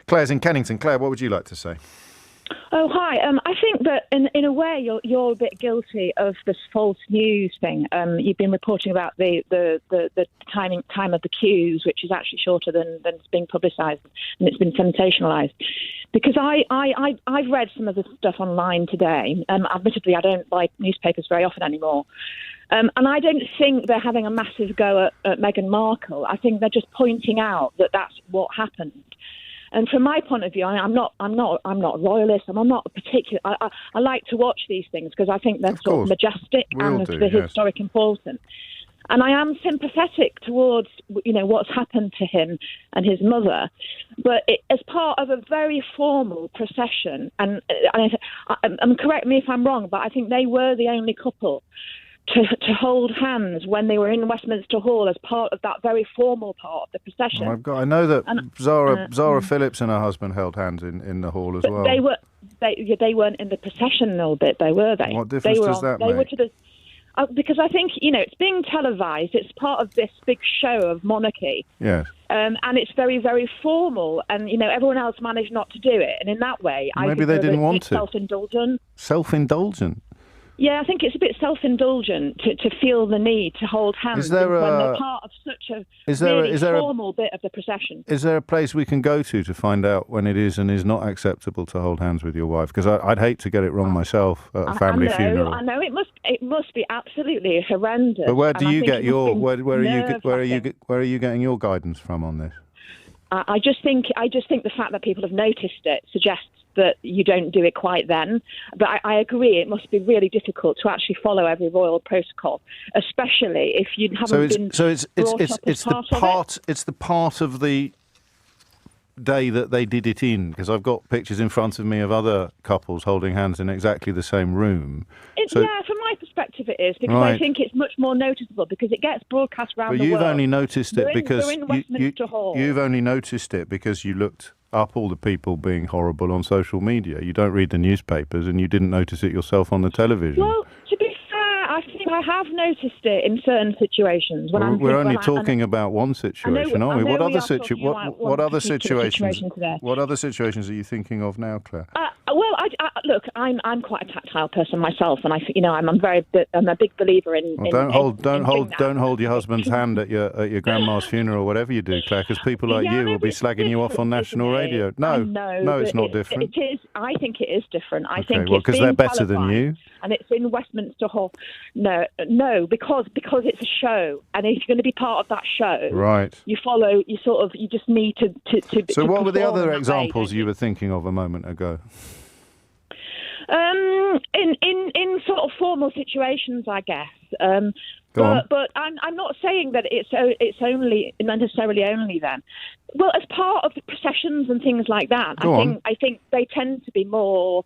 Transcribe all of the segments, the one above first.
Claire's in Kennington. Claire, what would you like to say? Oh, hi. I think that in a way you're a bit guilty of this false news thing. You've been reporting about the time of the queues, which is actually shorter than it's being publicised, and it's been sensationalised. Because I've read some of the stuff online today. Admittedly, I don't buy newspapers very often anymore. And I don't think they're having a massive go at Meghan Markle. I think they're just pointing out that that's what happened. And from my point of view, I'm not a royalist. I'm not a particular. I like to watch these things because I think they're sort of majestic and the historic importance. And I am sympathetic towards what's happened to him and his mother, but as part of a very formal procession. And correct me if I'm wrong, but I think they were the only couple to hold hands when they were in Westminster Hall as part of that very formal part of the procession. I know that Zara Phillips and her husband held hands in the hall as well. They weren't in the processional bit, though, were they? What difference does that make? They were to the because I think it's being televised. It's part of this big show of monarchy. Yes. And it's very, very formal, and everyone else managed not to do it. And in that way, I think they didn't want to. Self-indulgent. Self-indulgent. Yeah, I think it's a bit self-indulgent to feel the need to hold hands when they're part of such a formal bit of the procession. Is there a place we can go to find out when it is and is not acceptable to hold hands with your wife? Because I'd hate to get it wrong myself at a family funeral. I know it must be absolutely horrendous. But where do you get your where are you getting your guidance from on this? I just think the fact that people have noticed it suggests that you don't do it quite then. But I agree, it must be really difficult to actually follow every royal protocol, especially if you haven't been brought up as part of it. It's the part of the day that they did it in, because I've got pictures in front of me of other couples holding hands in exactly the same room. Yeah, from my perspective it is, because I think it's much more noticeable because it gets broadcast around the world. But you've only noticed it because in Westminster Hall. You've only noticed it because you looked up all the people being horrible on social media. You don't read the newspapers and you didn't notice it yourself on the television. Well, to be fair, I think I have noticed it in certain situations. We're only talking about one situation, aren't we? What other situations are you thinking of now, Claire? Look, I'm quite a tactile person myself, and I'm a big believer in. Well, don't hold your husband's hand at your grandma's funeral, whatever you do, Claire, because people like you will be slagging you off on national radio. No, it's not different. It is. I think it is different. I think because they're better than you, and it's in Westminster Hall. No, because it's a show, and if you're going to be part of that show, right? You just need to. So, what were the other examples you were thinking of a moment ago? In sort of formal situations, I guess. But I'm not saying that it's only necessarily only then. Well, as part of the processions and things like that, I think they tend to be more.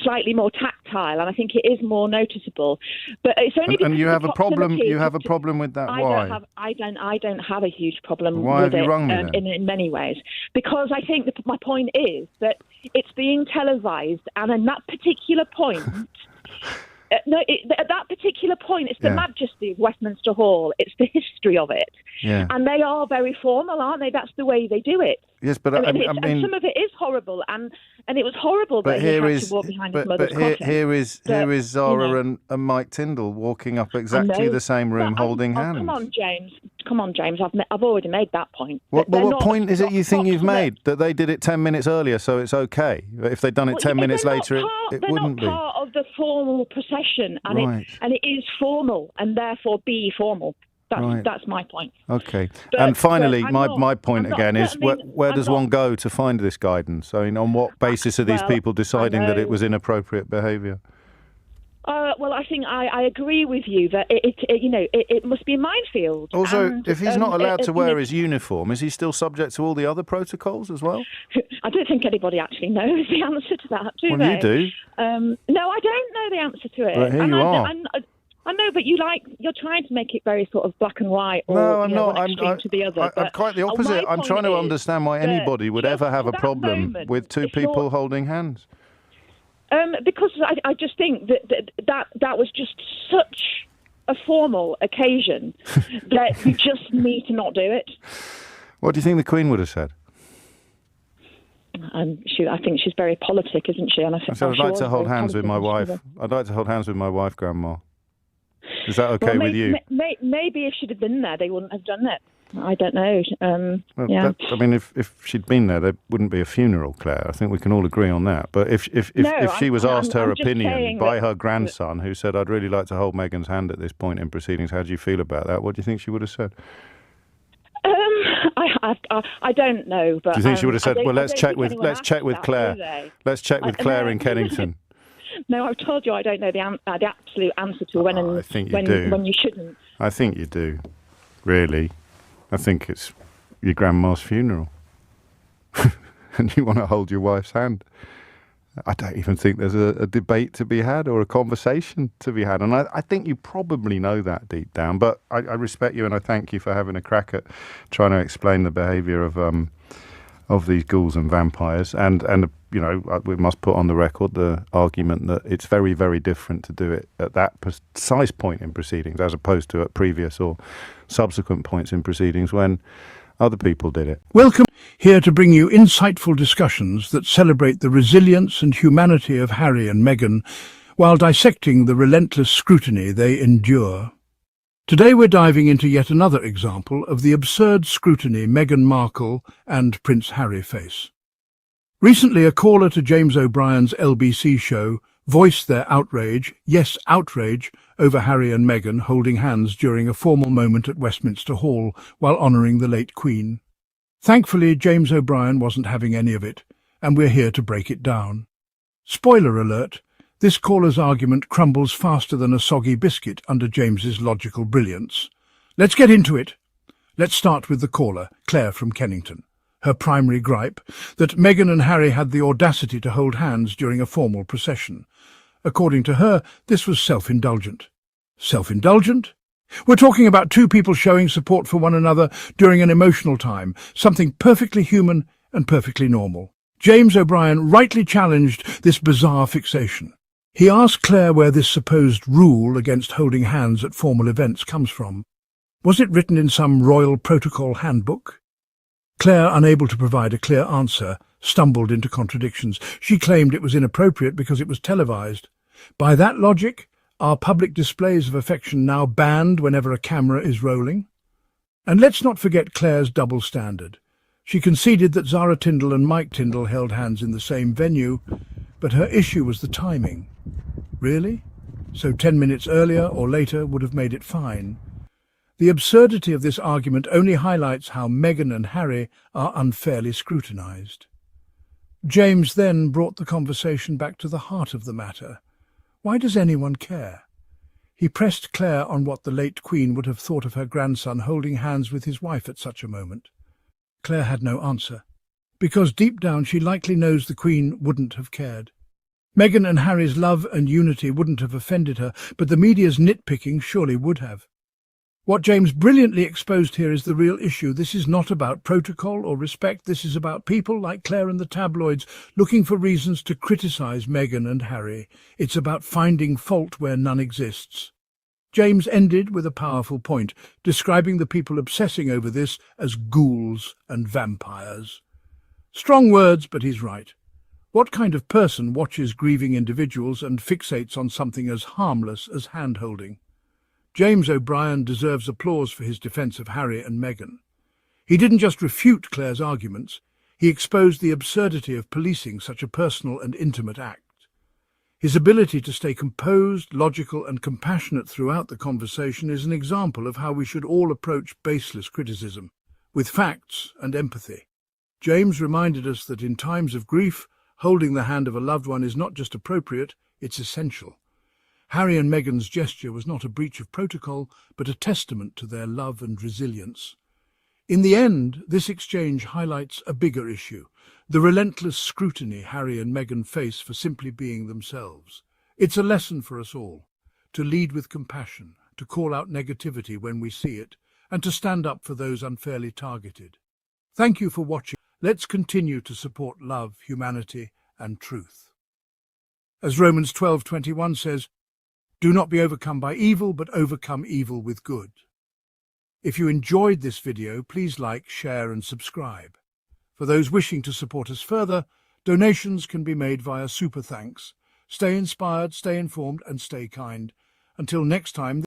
Slightly more tactile, and I think it is more noticeable. But it's only because and you have a problem. You have a problem with that. Why? I don't have a huge problem. Why with have you it, rung me then? In many ways, because I think my point is that it's being televised, and in that particular point. At that particular point, it's the majesty of Westminster Hall. It's the history of it. Yeah. And they are very formal, aren't they? That's the way they do it. Yes, but I mean, and some of it is horrible, and it was horrible that he had to walk behind his mother's coffin. Here is Zara and Mike Tyndall walking up exactly the same room, holding hands. Come on, James. I've already made that point. What point is it you think you've made? That they did it 10 minutes earlier, so it's okay. If they'd done it 10 minutes later, it wouldn't be. They're not part of the formal procession, and it is formal, and therefore be formal. That's my point. Okay. And finally, my point again is where does one go to find this guidance? I mean, on what basis are these people deciding that it was inappropriate behaviour? Well, I think I agree with you that it must be a minefield. Also, if he's not allowed to wear his uniform, is he still subject to all the other protocols as well? I don't think anybody actually knows the answer to that, do they? Well, you do. No, I don't know the answer to it. Well, here you are. I know, but you're trying to make it very sort of black and white. Or, no, I'm not. I'm to the other. I'm quite the opposite. I'm trying to understand why anybody would ever have a problem with two people holding hands. Because I just think that was just such a formal occasion that you just need to not do it. What do you think the Queen would have said? I think she's very politic, isn't she? And so I'd like to hold hands with my wife. I'd like to hold hands with my wife, Grandma. Is that okay with you? Maybe if she'd have been there, they wouldn't have done it. I don't know. If she'd been there, there wouldn't be a funeral, Claire. I think we can all agree on that. But if she was asked her opinion by her grandson, who said, "I'd really like to hold Meghan's hand at this point in proceedings. How do you feel about that?" What do you think she would have said? I don't know. But do you think she would have said, "Well, let's check with Claire. Let's check with Claire in Kennington"? No, I've told you I don't know the absolute answer to when you shouldn't. I think you do, really. I think it's your grandma's funeral and you want to hold your wife's hand. I don't even think there's a debate to be had or a conversation to be had. And I think you probably know that deep down, but I respect you and I thank you for having a crack at trying to explain the behaviour of these ghouls and vampires. And you know, we must put on the record the argument that it's very, very different to do it at that precise point in proceedings as opposed to at previous or subsequent points in proceedings when other people did it. Welcome here to bring you insightful discussions that celebrate the resilience and humanity of Harry and Meghan while dissecting the relentless scrutiny they endure. Today we're diving into yet another example of the absurd scrutiny Meghan Markle and Prince Harry face. Recently, a caller to James O'Brien's LBC show voiced their outrage, yes, outrage, over Harry and Meghan holding hands during a formal moment at Westminster Hall while honouring the late Queen. Thankfully, James O'Brien wasn't having any of it, and we're here to break it down. Spoiler alert, this caller's argument crumbles faster than a soggy biscuit under James's logical brilliance. Let's get into it. Let's start with the caller, Claire from Kennington. Her primary gripe, that Meghan and Harry had the audacity to hold hands during a formal procession. According to her, this was self-indulgent. Self-indulgent? We're talking about two people showing support for one another during an emotional time, something perfectly human and perfectly normal. James O'Brien rightly challenged this bizarre fixation. He asked Claire where this supposed rule against holding hands at formal events comes from. Was it written in some royal protocol handbook? Claire, unable to provide a clear answer, stumbled into contradictions. She claimed it was inappropriate because it was televised. By that logic, are public displays of affection now banned whenever a camera is rolling? And let's not forget Claire's double standard. She conceded that Zara Tindall and Mike Tindall held hands in the same venue, but her issue was the timing. Really? So 10 minutes earlier or later would have made it fine. The absurdity of this argument only highlights how Meghan and Harry are unfairly scrutinised. James then brought the conversation back to the heart of the matter. Why does anyone care? He pressed Claire on what the late Queen would have thought of her grandson holding hands with his wife at such a moment. Claire had no answer, because deep down she likely knows the Queen wouldn't have cared. Meghan and Harry's love and unity wouldn't have offended her, but the media's nitpicking surely would have. What James brilliantly exposed here is the real issue. This is not about protocol or respect. This is about people like Claire and the tabloids looking for reasons to criticise Meghan and Harry. It's about finding fault where none exists. James ended with a powerful point, describing the people obsessing over this as ghouls and vampires. Strong words, but he's right. What kind of person watches grieving individuals and fixates on something as harmless as hand-holding? James O'Brien deserves applause for his defence of Harry and Meghan. He didn't just refute Claire's arguments, he exposed the absurdity of policing such a personal and intimate act. His ability to stay composed, logical and compassionate throughout the conversation is an example of how we should all approach baseless criticism, with facts and empathy. James reminded us that in times of grief, holding the hand of a loved one is not just appropriate, it's essential. Harry and Meghan's gesture was not a breach of protocol, but a testament to their love and resilience. In the end, this exchange highlights a bigger issue, the relentless scrutiny Harry and Meghan face for simply being themselves. It's a lesson for us all, to lead with compassion, to call out negativity when we see it, and to stand up for those unfairly targeted. Thank you for watching. Let's continue to support love, humanity, and truth. As Romans 12:21 says, "Do not be overcome by evil, but overcome evil with good." If you enjoyed this video, please like, share and subscribe. For those wishing to support us further, Donations can be made via Super Thanks. Stay inspired, stay informed and stay kind. Until next time.